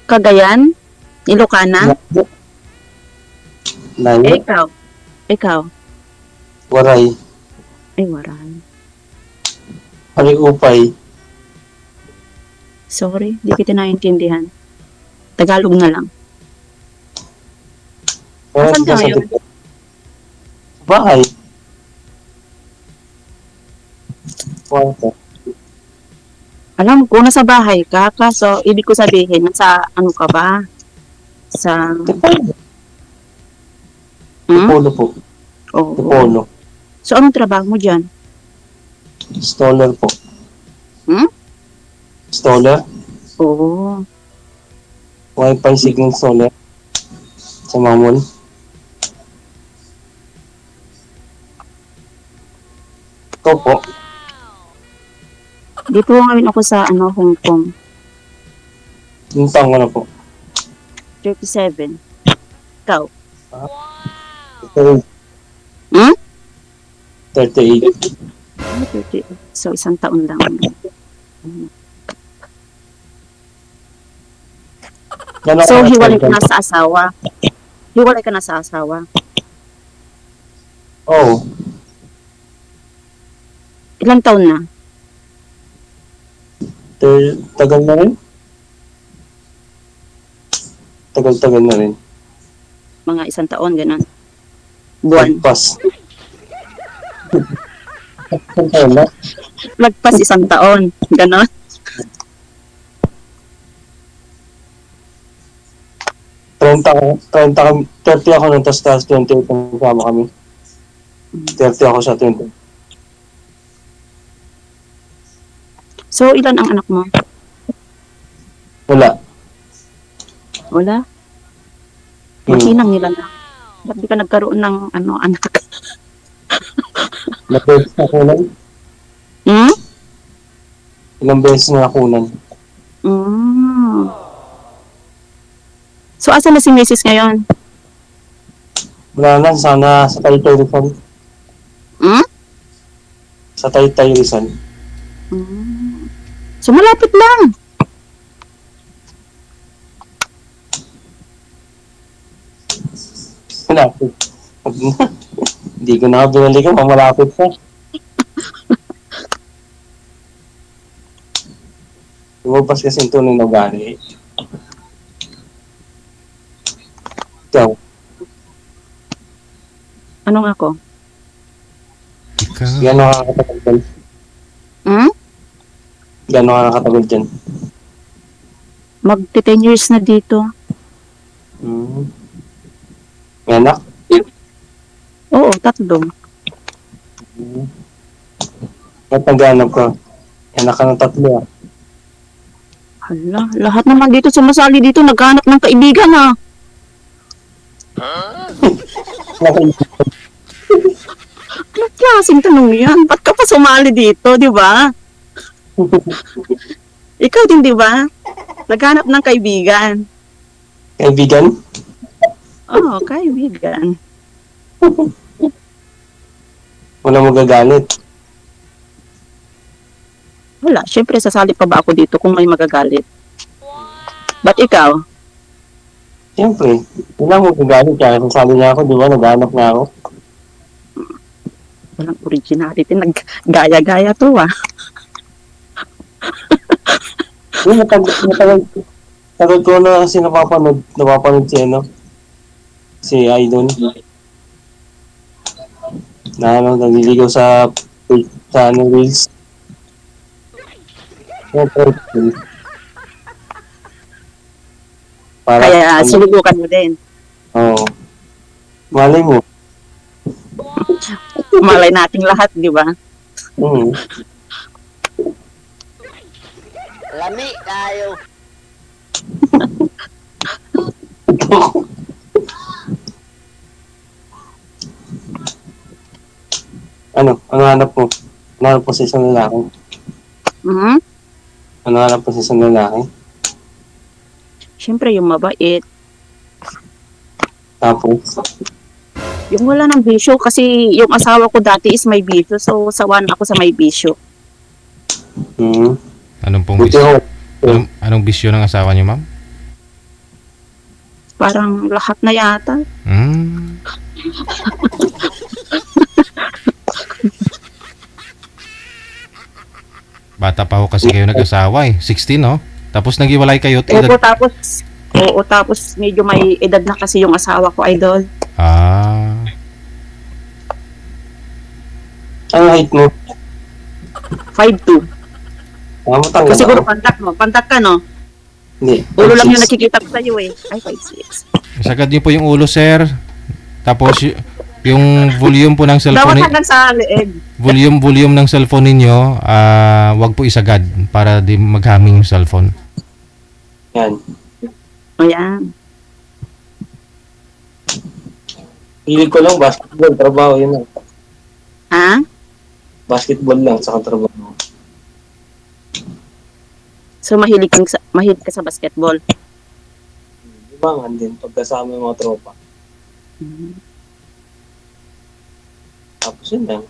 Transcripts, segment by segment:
Cagayan? Ilocana? Layo. Ikaw? Waray. Ay, waray. Upay. Sorry, di kita naintindihan. Tagalog na lang. Saan ka ngayon? Bahay. Kwarto. Alam ko, nasa bahay ka, kaso ibig ko sabihin, nasa ano ka ba? Sa... Tipolo po. Oo. Tipolo. So, anong trabaho mo dyan? Stoller po. Stoller? Oo. Wi-Fi signal stoller. Sa Mamon. Ito po. Dito ngayon ako sa Hong Kong. Yung taong ko na po. 37. Ikaw? 38. 38. So, isang taon lang. So, hiwalay ka na sa asawa? Hiwalay ka na sa asawa? Oo. Ilang taon na? Tagal na rin? Tagal na rin. Mga isang taon, gano'n. Buwan. Lagpas. Isang taon na? Lagpas isang taon, gano'n. Thirty ako nung tas 28 ang kasama kami. 30 ako sa 20. So, ilan ang anak mo? Wala. Wala? Makinang nila na. Ba't di ka nagkaroon ng anak? Ilang beses na kunan? Ilang beses na kunan? So, asa na si Mrs. ngayon? Wala na, sana sa Taytay Rizal. Sa Taytay Rizal. So, malapit lang. Malapit. Hindi ko na binalikan, malapit pa. Lumabas kasi yung tunay na ugali. Ikaw. Anong ako? Gano'n ka nakatagal dyan? Gano'n ka nakatagal dyan? Magti 10 years na dito. May anak? Oo, 3. Ba't naghanap ka? Anak ka ng 3 Hala, lahat naman dito sumasali dito, naghanap ng kaibigan Anong klaseng tanong yan? Ba't ka pa sumali dito, di ba? Ikaw din, di ba? Naghanap ng kaibigan. Kaibigan? Oo, kaibigan. Wala magagalit. Wala, syempre sasali pa ba ako dito kung may magagalit? Ba't ikaw? Siyempre, wala magagalit. Kaya sasali niya ako, di ba? Naghanap na ako. Walang originality. Naggaya-gaya to Tagal ko na kasi napapanood si Idol. Nagliligaw sa Reels. Kaya sinubukan mo din. Oo. Malay mo. Malay nating lahat, di ba? Lami tayo. Ano hanap mo? Ano hanap mo sa isang lalaki? Ano hanap mo sa isang lalaki? Siyempre, yung mabait. Tapos? Yung wala ng bisyo, kasi yung asawa ko dati is may bisyo, so sawan ako sa may bisyo. Anong bisyo ng asawa niyo, ma'am? Parang lahat na yata. Bata pa ho kasi kayo nag-asawa eh. 16, no? Tapos naghiwalay kayo. Tapos medyo may edad na kasi yung asawa ko, idol. Ang height mo? 5'2". Matanggal Kasi siguro ako. pantak ka, no? Hindi. Ulo lang 5'6". yung nakikita ko sa'yo eh. Ay, 5'6". Isagad niyo po yung ulo, sir. Tapos yung volume po ng cellphone. Dapat hanggang sa leeg. Volume ng cellphone ninyo, wag po isagad para di mag-humming yung cellphone. Yan. Ayan. Hilig ko lang basketball, trabaho yun lang. Ha? Basketball lang, saka trabaho. So mahilig ka sa basketball. Libangan din, pagkasama yung mga tropa. Tapos yun lang,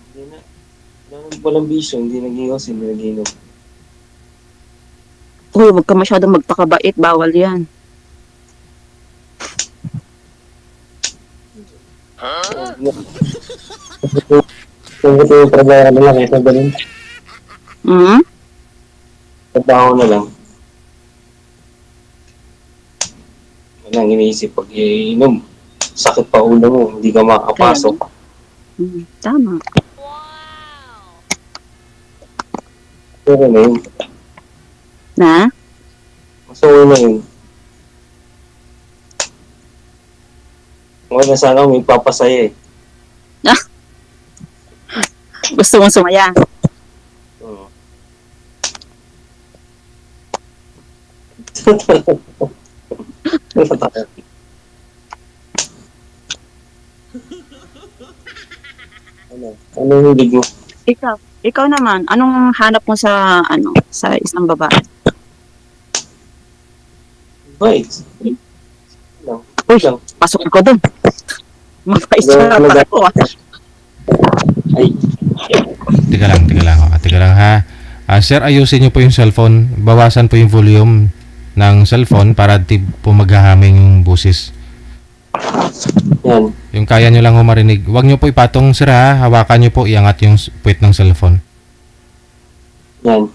walang bisyo, hindi nag-iwas, hindi nag-inom. Uy, wag ka masyadong magpakabait, bawal yan. Kung ito yung trabaho na lang, ito ganun. Trabaho na lang. Walang iniisip pag iinom. Sakit pa ulo mo, hindi ka makakapasok. Tama. Okay na yun. Na? Masuwi na yun. Ngayon na sana may papasaya eh. Gusto mong sumaya? Oo. Ano yung hilig mo? Ikaw naman, anong hanap mo sa isang babae? Right. Uy, pasok ako dun. Magpa-isara pa ako Ay. Teka lang ha. Sir, ayusin niyo po yung cellphone. Bawasan po yung volume ng cellphone para di po maghahaming yung busis. Yan. Yung kaya nyo lang marinig. Huwag nyo po ipatong, sir ha. Hawakan nyo po, iangat yung puwit ng cellphone. Yan.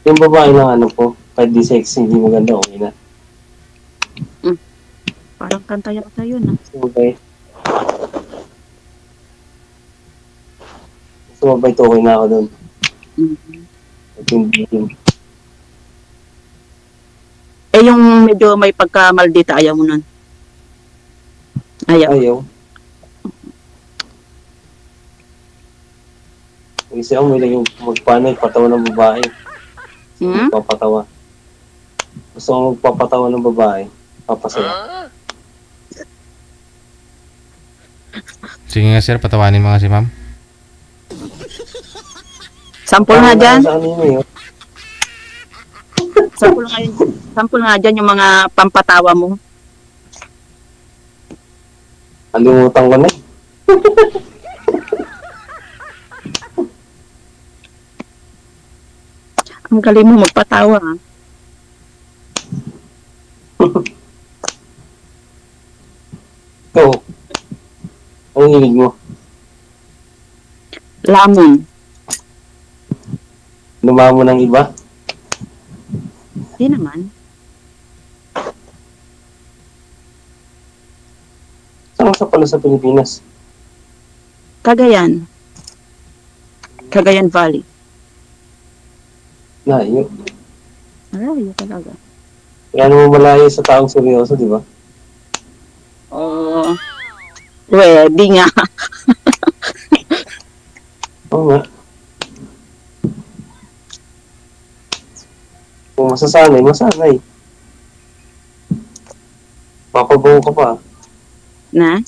Yung babae lang po, kahit di sexy, hindi maganda, okay na. Parang kanta yata yun. Okay. Sumabay to, okay na ako doon. At hindi yun. Yung medyo may pagkamaldita, ayaw mo nun? Ayaw. Kasi ako may lang yung magpanay, patawa ng babae. Papatawa. Gusto ko magpapatawa ng babae, papasaya. Sige nga sir, patawanin mo nga si ma'am. Sample nga dyan. Yun? Sample nga dyan yung mga pampatawa mo. Alimutan ko na eh. Ang galing mo magpatawa. Ikaw, ang hilig mo? Lamon. Lumamo ng iba? Di naman. Saan ka pala sa Pilipinas? Cagayan Valley. Layo. Malayo talaga. Kaya naman malayo sa taong seryoso, di ba? Oo. Pwede nga. Oo nga. Kung masasanay. Papabaw ka pa. Na?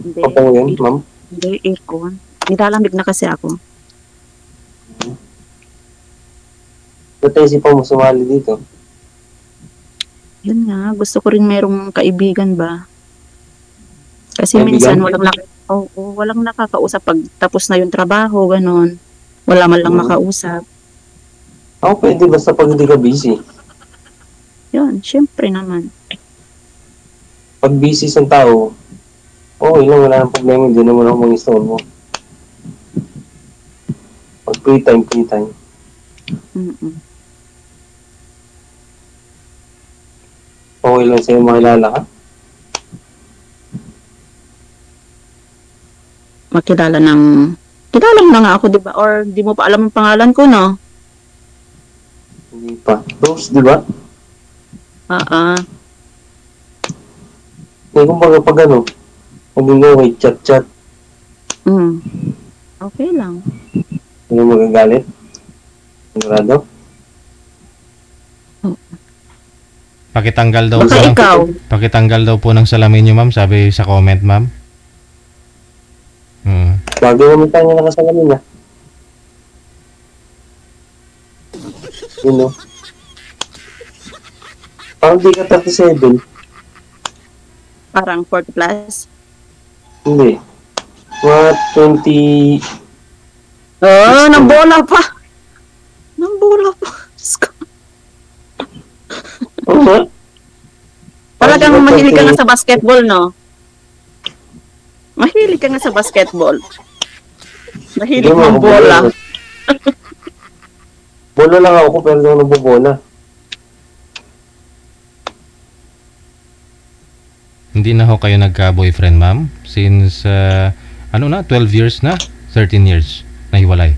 Hindi. Papabaw yan, ma'am? Hindi, aircon. Nilalamig na kasi ako. Ba't tayo si pa mo sumali dito? Yun nga, gusto ko rin merong kaibigan ba? Kasi Kaibigan? minsan walang nakakausap pag tapos na yung trabaho, ganon. Wala man lang makausap. Ako pwede basta pag hindi ka busy. Yun, syempre naman. Pag busy sa tao, okay lang, wala nang problema, hindi naman ako mag-install mo. Pag free time, free time. Mm-mm. Okay lang sa'yo makilala ka. Kilala mo na nga ako, di ba? Or di mo pa alam ang pangalan ko, no? Hindi pa. Rose, di ba? Eh, kumbaga pag ano, okay, chat-chat, Okay lang. hindi magagalit. Sigurado. Pakitanggal daw Baka po. ikaw. Pakitanggal daw po ng salamin niyo, ma'am. Sabi sa comment, ma'am. Bago naman tayo nakasalamin na. You know? Parang di ka 37. Parang 40 plus. Hindi. Mga 20... Oh, nang bola pa. Nang bola pa. Diyos ko. Oo nga. Talagang mahilig ka nga sa basketball, no? Mahilig ka nga sa basketball. Mahilig Hindi mo ng ako bola. Bola lang ako pero hindi ako nabobola. Hindi na ho kayo nagka-boyfriend, ma'am? Since, 12 years na? 13 years na hiwalay?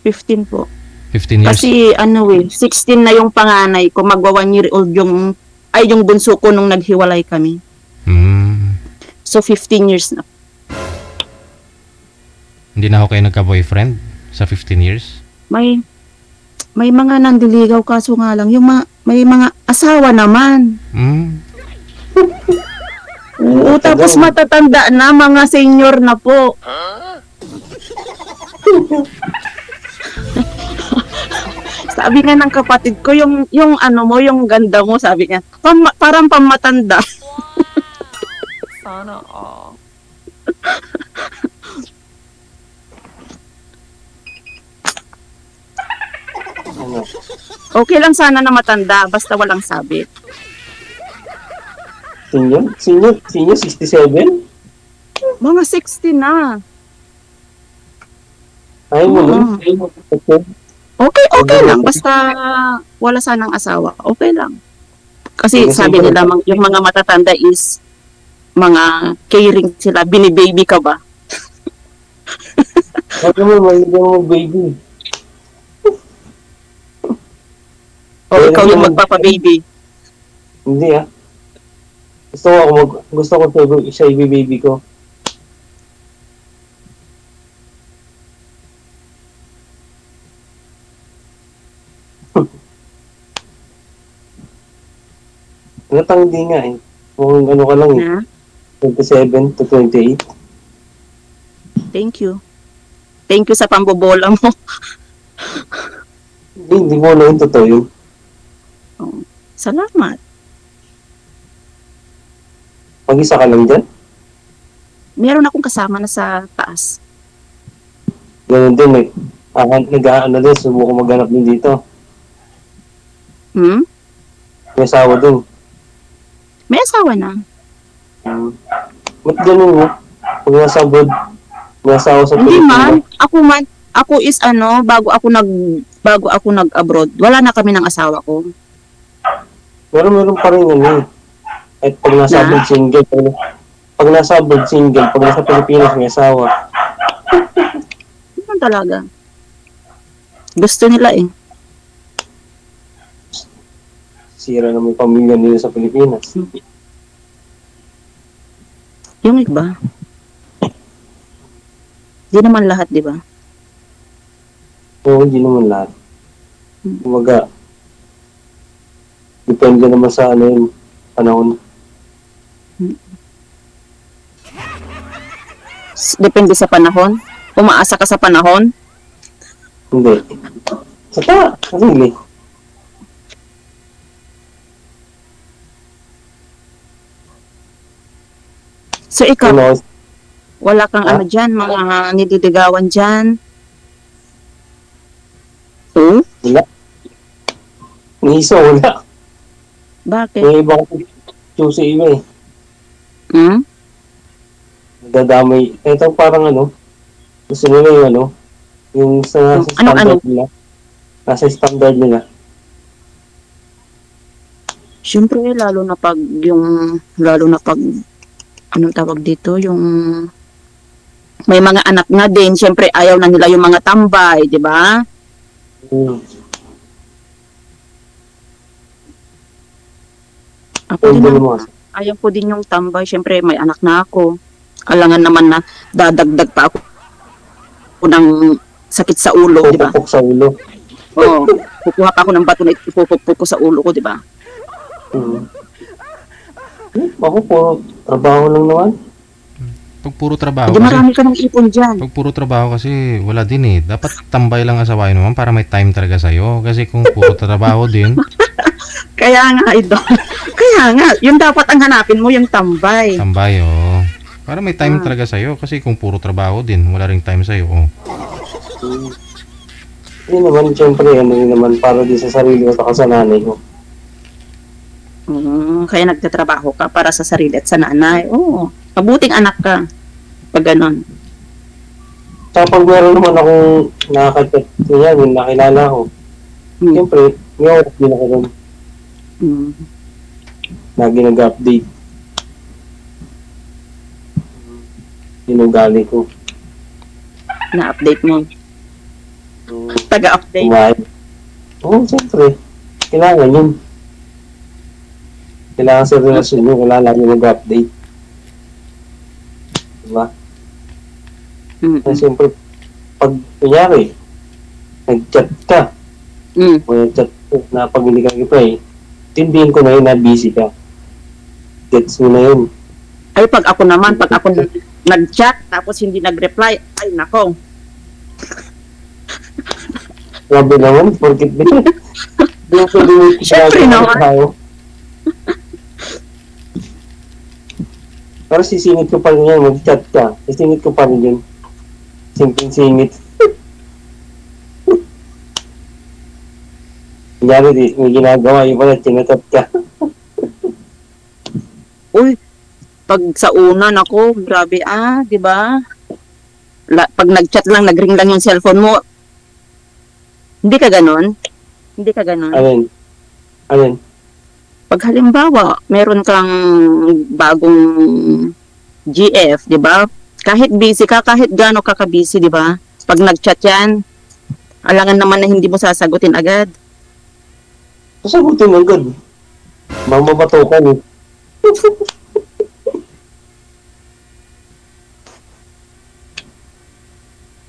15 po. 15 years? Kasi 16 na yung panganay ko. Magwa 1 year old yung bunso ko nung naghiwalay kami. So 15 years na. Hindi na ho kayo nagka-boyfriend sa 15 years? May mga nandiligaw kaso nga lang may mga asawa naman. Oo, tapos matatanda na, mga senior na po. Sabi nga ng kapatid ko, yung ganda mo, sabi niya, parang pamatanda. Sana all. Okay lang sana na matanda, basta walang sabit. Senior 67? Mga 60 na. Ayaw mo nun? Okay lang, basta wala sanang asawa. Okay lang. Kasi sabi nila, yung mga matatanda is mga caring sila, binibaby ka ba? Huwag mo, mahilig mo baby. O ikaw yung magpapababy. Hindi ah. Gusto ko siya i-baby ko. Natang hindi nga eh. Kung ano ka lang eh. 27 to 28. Thank you. Thank you sa pambobola mo. Hindi mo na yung totoo yun. Salamat. Mag-isa ka lang dyan? Meron akong kasama na sa taas. Ganun din eh. Nag-aano din, subukan maghanap din dito. May asawa din. May asawa na. Ba't ganun mo? Pag nasa abroad, may asawa sa Hindi Pilipinas. ako is bago ako nag-abroad, wala na kami ng asawa ko. Meron pa rin yan eh. At pag nasa abroad single, pag nasa abroad single, pag nasa Pilipinas may asawa. Ano talaga? Gusto nila eh. Sira na may pamilya nila sa Pilipinas. Yung iba. Di naman lahat, di ba? Oo, hindi naman lahat. Kumaga, depende naman sa yung panahon. Depende sa panahon? Umaasa ka sa panahon? Hindi. Saka, really. So ikaw, Ano, wala kang dyan, mga nililigawan dyan? wala. Ni isa, wala. Bakit? Yung iba ko, choosy iba eh. Hmm? Nadadamay. Ito parang ano, gusto nila yung ano, yung sa Ano, standard ano? nila. Nasa standard nila. Siyempre, lalo na pag, anong tawag dito, yung may mga anak na din, siyempre ayaw na nila yung mga tambay, di ba? Hmm. Ako din Hindi naman, mo. ayaw ko din yung tambay, siyempre may anak na ako. Alangan naman na dadagdag pa ako ng sakit sa ulo, di ba? Pupupok sa ulo. Oo, kukuha pa ako ng bato na ipupukpuk ko sa ulo ko, di ba? Hmm. Ako po, trabaho lang naman. Pag puro trabaho Hindi kasi, marami ka ng ipon dyan. pag puro trabaho kasi wala din eh. Dapat tambay lang asawain naman para may time talaga sa'yo. Kasi kung puro trabaho din, Kaya nga, idol. Kaya nga, yun dapat ang hanapin mo, yung tambay. tambay oh. Para may time Ah. talaga sa'yo. Kasi kung puro trabaho din, wala ring time sa'yo oh. Hmm. Yun naman, siyempre, ano yun naman, para din sa sarili ko at sa nanay ko. Kaya nagtatrabaho ka para sa sarili at sa nanay. Oo, mabuting anak ka. Pag ganon. Tsaka pag meron naman akong nakaka-chat niya, yung nakilala ko, Hmm. siyempre, may oras din ako doon Hmm. na ginag-update. Inugali ko. Na-update mo. Hmm. Taga-update. Kumain. Oo, siyempre. Kailangan yun. Kailangan sa relasyon nyo, kailangan lagi mag-update. Diba? Mm. Kasi siyempre, pag kunyari, nag-chat ka, Mm. o nag-chat ka, na pag hindi ka reply, tindihin ko na yun na busy ka. Gets mo na yun. Ay, pag ako nag-chat, tapos hindi nag-reply, ay, nako. Grabe naman, forget me. Siyempre naman. Pero sisingit ko pa rin yan, mag-chat ka. Sisingit ko pa rin yun. Simpleng singit. Kunyari, may ginagawa, yung pala, chinachat ka. Uy, pag sa una, nako, grabe, di ba? Pag nag-chat lang, nag-ring lang yung cellphone mo, hindi ka ganon? Hindi ka ganon? Alin? Pag halimbawa, meron kang bagong GF, di ba? Kahit busy ka, kahit gaano ka ka-busy, di ba? Pag nag-chat yan, alangan naman na hindi mo sasagutin agad. Sasagutin agad. Mamabatukan eh.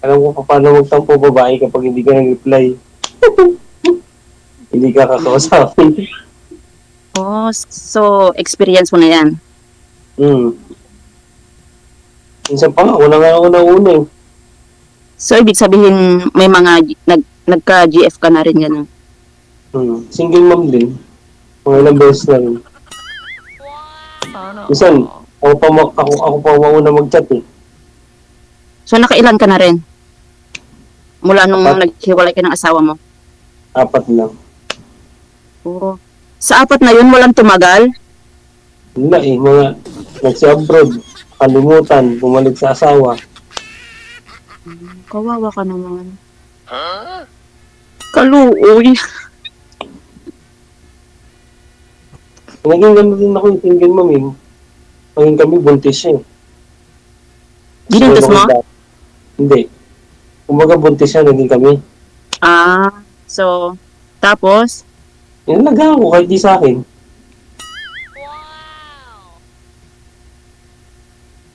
Alam ko pa paano magtampo babae kapag hindi ka nag-reply. Hindi ka kakausapin. Oh, so experience mo na yan. Minsan pa nga, wala nga ako nauna eh. So, ibig sabihin, may mga nagka-GF ka na rin gano'n. Single mom din. Mga ilang beses na rin. Minsan, ako pa mauna mag-chat eh. So, nakailan ka na rin? Mula nung 4. naghiwalay ka ng asawa mo? 4 lang. Oo. Sa 4 na yun, walang tumagal? Wala eh, mga nagsi-abroad, kalimutan, bumalik sa asawa. Kawawa ka naman. Kaluoy. Naging gano'n din ako yung single mom eh. Naging kami buntis siya eh. Binuntis mo? Hindi. Kumbaga buntis siya, naging kami. So, tapos? Nalaga ako kahit di sa akin.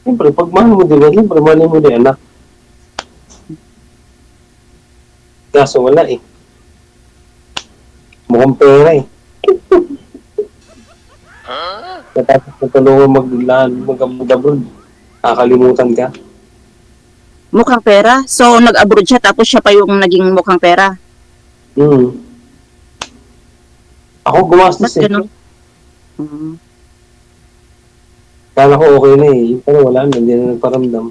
Siyempre, pag mahal mo din, siyempre, mahal mo din anak. Kaso wala eh. Mukhang pera eh. Katapos na tulungan mag-abroad, kakalimutan ka. Mukhang pera? So, nag-abroad siya, tapos siya pa yung naging mukhang pera? Ako gumastos Ba't eh. ganun? Kala ko okay na eh. Pero wala na, hindi na nagparamdam.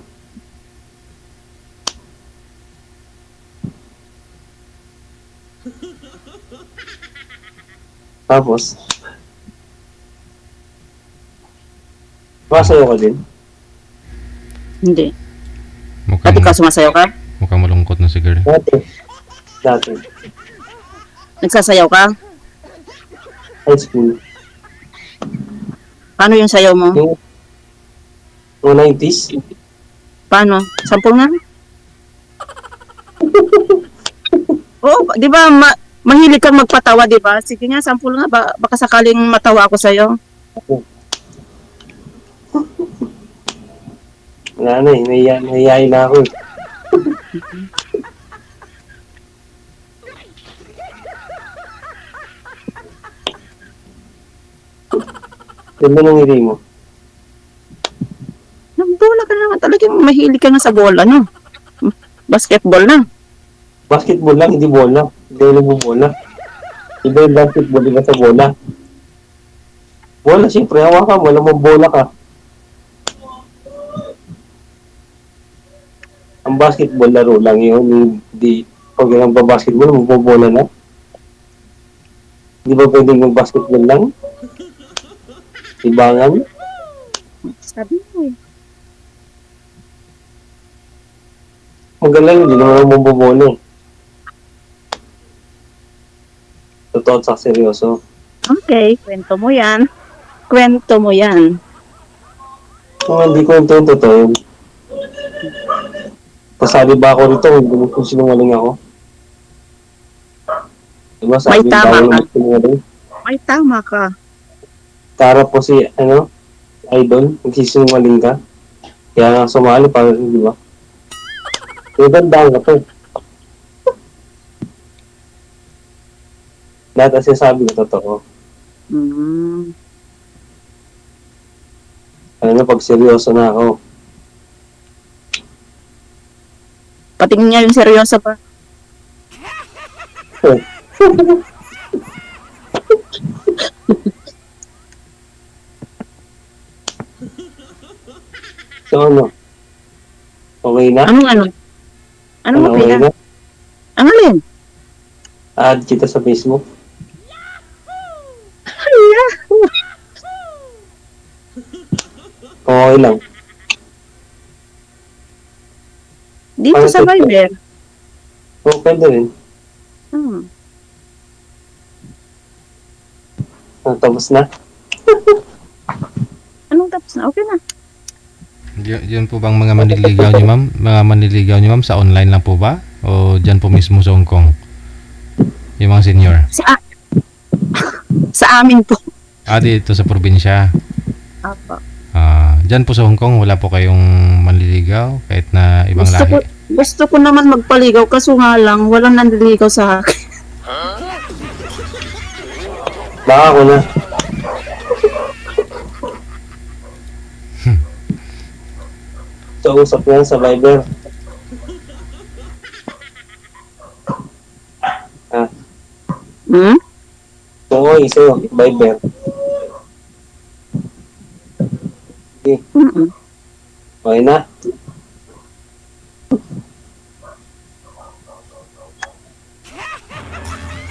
Tapos, Masayaw ka din? Hindi. Mukhang, Dati ka sumasayaw ka? mukhang malungkot na si girl. Dati. Nagsasayaw ka? High school. Paano yung sayaw mo? Yung mga 90s. Paano? Sampol nga? Oh, di ba mahilig kang magpatawa, di ba? Sige nga, sampol nga. Baka sakaling matawa ako sa'yo. Wala na eh. Nahiyain na ako eh. Ganda ng ngiti mo. Nagbola ka naman. Talagang mahilig ka nga sa bola, no? Basketball na. Basketball lang, hindi bola. Hindi ako nagbobola. Iba yung basketball, iba sa bola. Bola, siyempre, hawakan mo. Alam mo, bola ka. Ang basketball, laro lang yun. Hindi, pag yung basketball, magbobola na. Hindi ba pwedeng mag-basketball lang? Ibangan? Sabi mo eh. Magaling, hindi naman ako mabobola eh. Totoo at seryoso. Okay, kwento mo yan. Kwento mo yan. Kung hindi ko ito yung totoo yun. Pasabi ba ako rito kung sinungaling ako? Diba sabi, May tama bawal ka. magsinungaling. May tama ka. Tara po si, idol, magsisinungaling ka. Kaya nga sumali para, di ba? Ibandaan ka to. Lahat ang sinasabi ko totoo. Mm. Ano, pag seryoso na ako, Patingin niya yung seryoso pa. so ano? Okay na? Anong ano? Anong okay na? Ang alin? Add kita sa Facebook. Okay lang. Dito sa Viber. Oo, pwede rin. Hmm. Tapos na. Anong tapos na? Okay na. Yun po bang mga manliligaw niyo, ma'am? Mga manliligaw niyo, ma'am, sa online lang po ba? O dyan po mismo sa Hong Kong? Yung mga senior? Sa amin po. Dito sa probinsya. Apa. Dyan po sa Hong Kong, wala po kayong manliligaw kahit na ibang lahi? Gusto ko naman magpaligaw kaso nga lang, walang nanliligaw sa akin. Baka ako na. So, usap yan sa Viber. Hmm? Oo, isa Viber. Okay. Mm-mm. Okay na.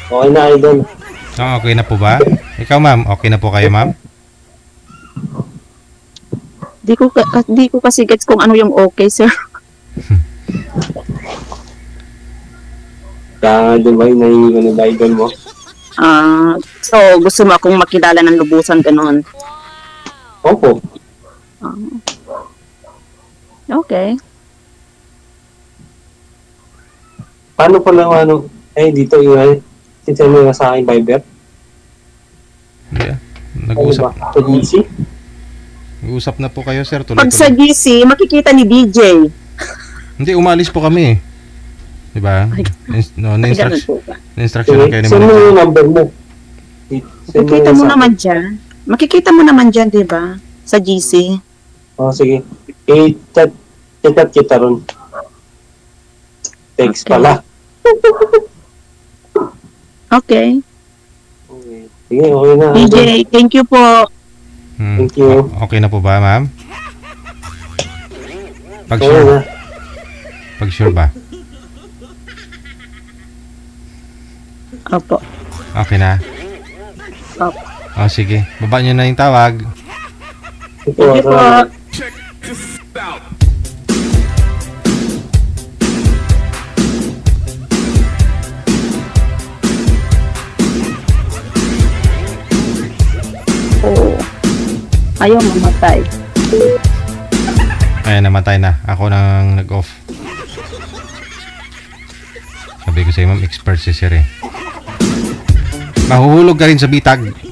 Okay na, idol. Okay na po ba? Ikaw, ma'am, okay na po kayo, ma'am? Di ko kasi gets kung ano yung okay, sir. Kaya di ba yung nahingi ko ng idol mo? So, gusto mo akong makilala ng lubusan, ganon. Opo. Okay. Paano pala dito yung since mo sa akin Viber? Yeah. Ano ba? Sa GC? Nag-usap na po kayo, sir. Pag sa GC, makikita ni DJ. Hindi, umalis po kami. Diba? Na-instruction na kayo ni Send mo yung number mo. Makikita mo naman dyan. Makikita mo naman dyan, diba? Sa GC. Sige. Chat kita ron. Text Okay. pala. Okay. Okay. Sige, okay na. DJ, thank you po. Thank you. Okay na po ba, ma'am? Pag Okay sure, na. pag sure ba? Opo. Okay na? Opo. Sige. Baba nyo na yung tawag. Ito, Thank you po. salamat. Oo. Ayaw mamatay. Ayan, namatay na. Ako nang nag-off. Sabi ko sa'yo, ma'am, expert si Sir eh. Mahuhulog ka rin sa bitag.